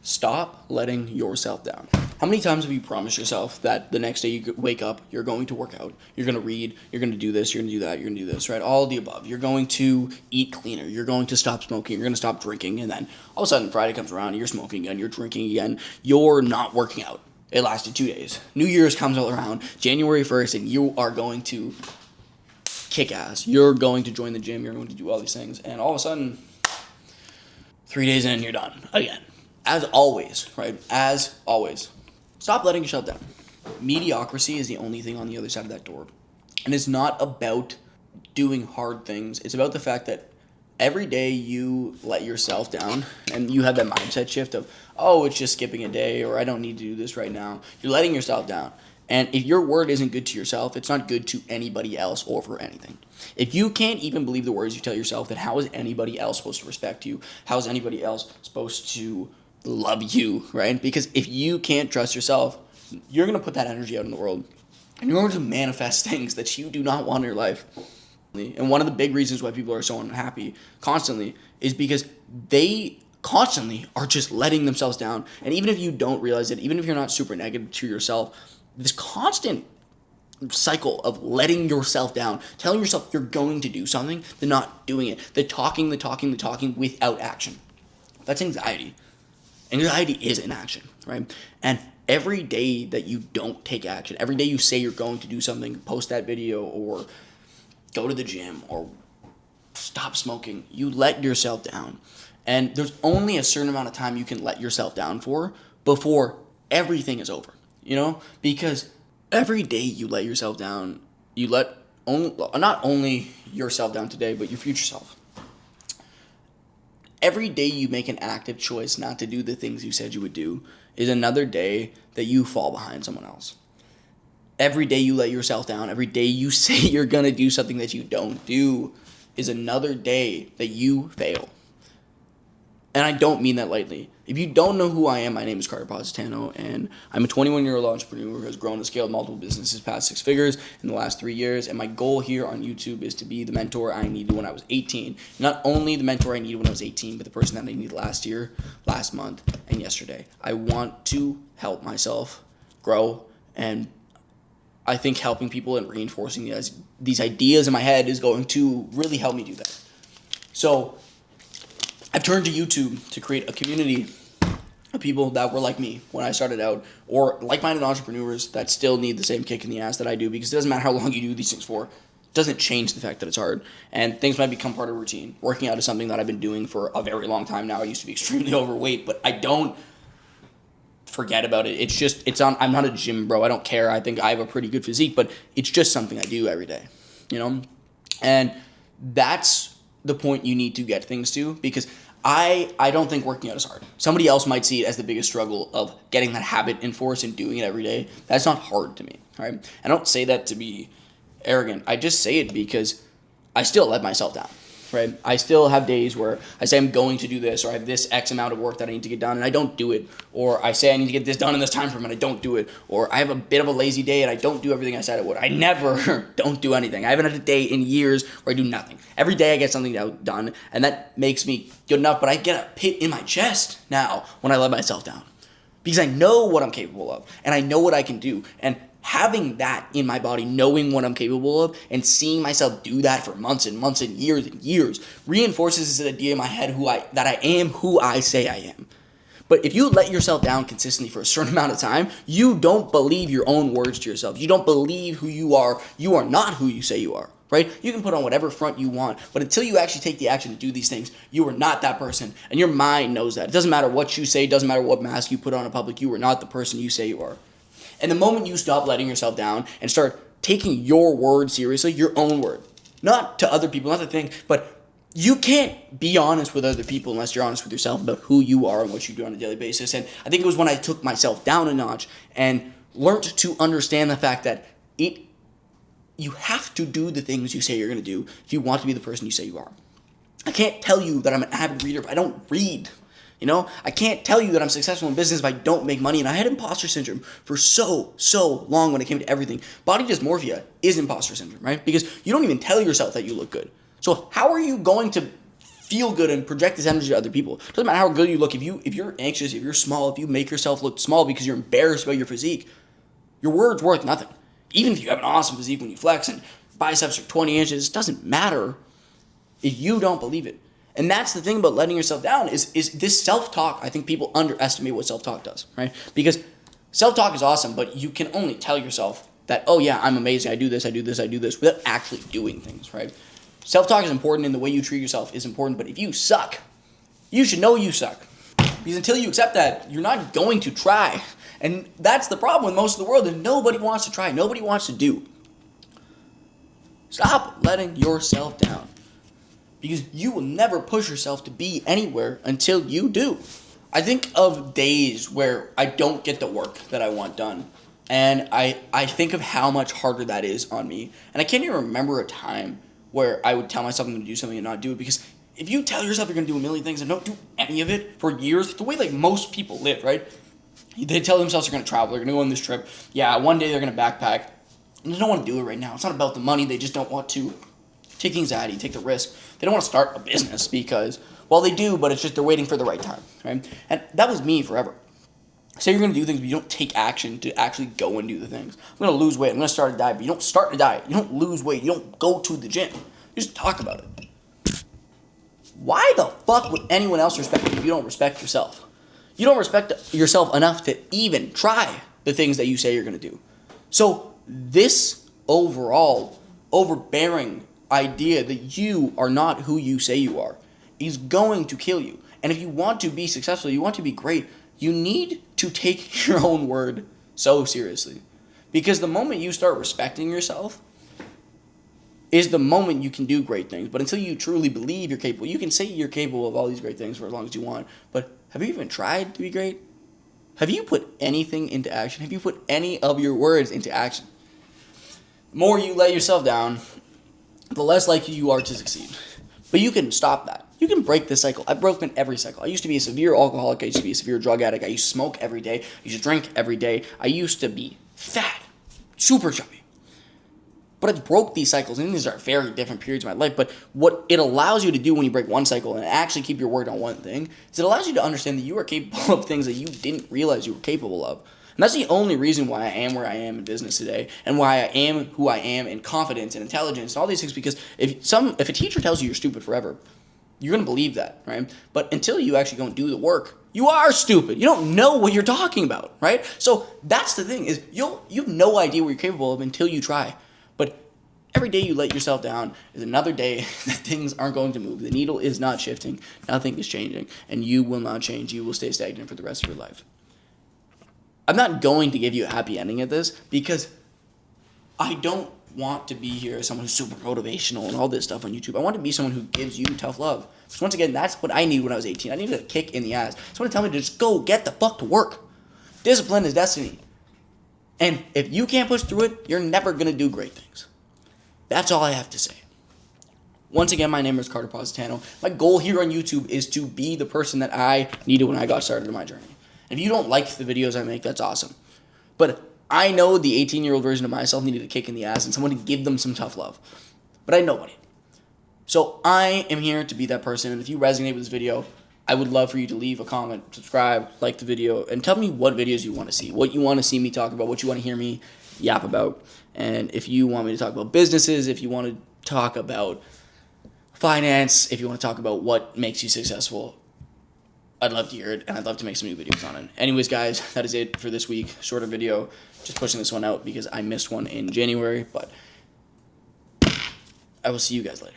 Stop letting yourself down. How many times have you promised yourself that the next day you wake up, you're going to work out, you're going to read, you're going to do this, you're going to do that, you're going to do this, right? All of the above. You're going to eat cleaner, you're going to stop smoking, you're going to stop drinking, and then all of a sudden Friday comes around, you're smoking again, you're drinking again, you're not working out. It lasted 2 days. New Year's comes all around, January 1st, and you are going to kick ass. You're going to join the gym, you're going to do all these things, and all of a sudden, 3 days in, you're done again. As always, right? As always, stop letting yourself down. Mediocrity is the only thing on the other side of that door. And it's not about doing hard things. It's about the fact that every day you let yourself down and you have that mindset shift of, oh, it's just skipping a day, or I don't need to do this right now. You're letting yourself down. And if your word isn't good to yourself, it's not good to anybody else or for anything. If you can't even believe the words you tell yourself, then how is anybody else supposed to respect you? How is anybody else supposed to love you, right? Because if you can't trust yourself, you're going to put that energy out in the world. And you're going to manifest things that you do not want in your life. And one of the big reasons why people are so unhappy constantly is because they constantly are just letting themselves down. And even if you don't realize it, even if you're not super negative to yourself, this constant cycle of letting yourself down, telling yourself you're going to do something, then not doing it, the talking without action. That's anxiety. Anxiety is inaction, right? And every day that you don't take action, every day you say you're going to do something, post that video or go to the gym or stop smoking, you let yourself down. And there's only a certain amount of time you can let yourself down for before everything is over, Because every day you let yourself down, you let not only yourself down today, but your future self. Every day you make an active choice not to do the things you said you would do is another day that you fall behind someone else. Every day you let yourself down, every day you say you're going to do something that you don't do is another day that you fail. And I don't mean that lightly. If you don't know who I am, my name is Carter Positan, and I'm a 21-year-old entrepreneur who has grown and scaled multiple businesses past 6 figures in the last 3 years. And my goal here on YouTube is to be the mentor I needed when I was 18. Not only the mentor I needed when I was 18, but the person that I needed last year, last month, and yesterday. I want to help myself grow, and I think helping people and reinforcing these ideas in my head is going to really help me do that. So I've turned to YouTube to create a community of people that were like me when I started out, or like-minded entrepreneurs that still need the same kick in the ass that I do, because it doesn't matter how long you do these things for. It doesn't change the fact that it's hard, and things might become part of routine. Working out is something that I've been doing for a very long time now. I used to be extremely overweight, but I don't forget about it. I'm not a gym bro. I don't care. I think I have a pretty good physique, but it's just something I do every day, And that's the point you need to get things to, because I don't think working out is hard. Somebody else might see it as the biggest struggle of getting that habit in force and doing it every day. That's not hard to me, right? I don't say that to be arrogant. I just say it because I still let myself down, right? I still have days where I say I'm going to do this, or I have this X amount of work that I need to get done and I don't do it, or I say I need to get this done in this time frame and I don't do it, or I have a bit of a lazy day and I don't do everything I said I would. I never don't do anything. I haven't had a day in years where I do nothing. Every day I get something done, and that makes me good enough, but I get a pit in my chest now when I let myself down, because I know what I'm capable of and I know what I can do, and having that in my body, knowing what I'm capable of, and seeing myself do that for months and months and years, reinforces this idea in my head that I am who I say I am. But if you let yourself down consistently for a certain amount of time, you don't believe your own words to yourself. You don't believe who you are. You are not who you say you are, right? You can put on whatever front you want, but until you actually take the action to do these things, you are not that person. And your mind knows that. It doesn't matter what you say. It doesn't matter what mask you put on in public. You are not the person you say you are. And the moment you stop letting yourself down and start taking your word seriously, your own word, not to other people, not to think, but you can't be honest with other people unless you're honest with yourself about who you are and what you do on a daily basis. And I think it was when I took myself down a notch and learned to understand the fact that you have to do the things you say you're going to do if you want to be the person you say you are. I can't tell you that I'm an avid reader if I don't read. I can't tell you that I'm successful in business if I don't make money. And I had imposter syndrome for so long when it came to everything. Body dysmorphia is imposter syndrome, right? Because you don't even tell yourself that you look good. So how are you going to feel good and project this energy to other people. It doesn't matter how good you look. If you're anxious, if you're small, if you make yourself look small because you're embarrassed about your physique, your word's worth nothing. Even if you have an awesome physique when you flex and biceps are 20 inches, it doesn't matter if you don't believe it. And that's the thing about letting yourself down is this self-talk. I think people underestimate what self-talk does, right? Because self-talk is awesome, but you can only tell yourself that, oh yeah, I'm amazing, I do this, without actually doing things, right? Self-talk is important, and the way you treat yourself is important, but if you suck, you should know you suck. Because until you accept that, you're not going to try. And that's the problem with most of the world, is nobody wants to try, nobody wants to do. Stop letting yourself down. Because you will never push yourself to be anywhere until you do. I think of days where I don't get the work that I want done. And I think of how much harder that is on me. And I can't even remember a time where I would tell myself I'm going to do something and not do it. Because if you tell yourself you're going to do a million things and don't do any of it for years, the way like most people live, right? They tell themselves they're going to travel, they're going to go on this trip. Yeah, one day they're going to backpack. And they don't want to do it right now. It's not about the money. They just don't want to take anxiety, take the risk. They don't want to start a business because, well, they do, but it's just they're waiting for the right time, right? And that was me forever. Say you're going to do things, but you don't take action to actually go and do the things. I'm going to lose weight. I'm going to start a diet, but you don't start a diet. You don't lose weight. You don't go to the gym. You just talk about it. Why the fuck would anyone else respect you if you don't respect yourself? You don't respect yourself enough to even try the things that you say you're going to do. So this overall overbearing idea that you are not who you say you are is going to kill you. And if you want to be successful, you want to be great, you need to take your own word so seriously. Because the moment you start respecting yourself is the moment you can do great things. But until you truly believe you're capable, you can say you're capable of all these great things for as long as you want, but have you even tried to be great? Have you put anything into action? Have you put any of your words into action? The more you let yourself down, the less likely you are to succeed. But you can stop that. You can break this cycle. I've broken every cycle. I used to be a severe alcoholic. I used to be a severe drug addict. I used to smoke every day. I used to drink every day. I used to be fat, super chubby. But I broke these cycles, and these are very different periods of my life. But what it allows you to do when you break one cycle and actually keep your word on one thing is it allows you to understand that you are capable of things that you didn't realize you were capable of. And that's the only reason why I am where I am in business today, and why I am who I am in confidence and intelligence and all these things. Because if a teacher tells you you're stupid forever, you're going to believe that, right? But until you actually go and do the work, you are stupid. You don't know what you're talking about, right? So that's the thing, is you have no idea what you're capable of until you try. But every day you let yourself down is another day that things aren't going to move. The needle is not shifting. Nothing is changing. And you will not change. You will stay stagnant for the rest of your life. I'm not going to give you a happy ending at this because I don't want to be here as someone who's super motivational and all this stuff on YouTube. I want to be someone who gives you tough love. So once again, that's what I needed when I was 18. I needed a kick in the ass. Someone to tell me to just go get the fuck to work. Discipline is destiny. And if you can't push through it, you're never going to do great things. That's all I have to say. Once again, my name is Carter Positan. My goal here on YouTube is to be the person that I needed when I got started in my journey. If you don't like the videos I make, that's awesome. But I know the 18-year-old version of myself needed a kick in the ass and someone to give them some tough love. But I know nobody. So I am here to be that person. And if you resonate with this video, I would love for you to leave a comment, subscribe, like the video, and tell me what videos you want to see, what you want to see me talk about, what you want to hear me yap about. And if you want me to talk about businesses, if you want to talk about finance, if you want to talk about what makes you successful, I'd love to hear it, and I'd love to make some new videos on it. Anyways, guys, that is it for this week. Shorter video. Just pushing this one out because I missed one in January, but I will see you guys later.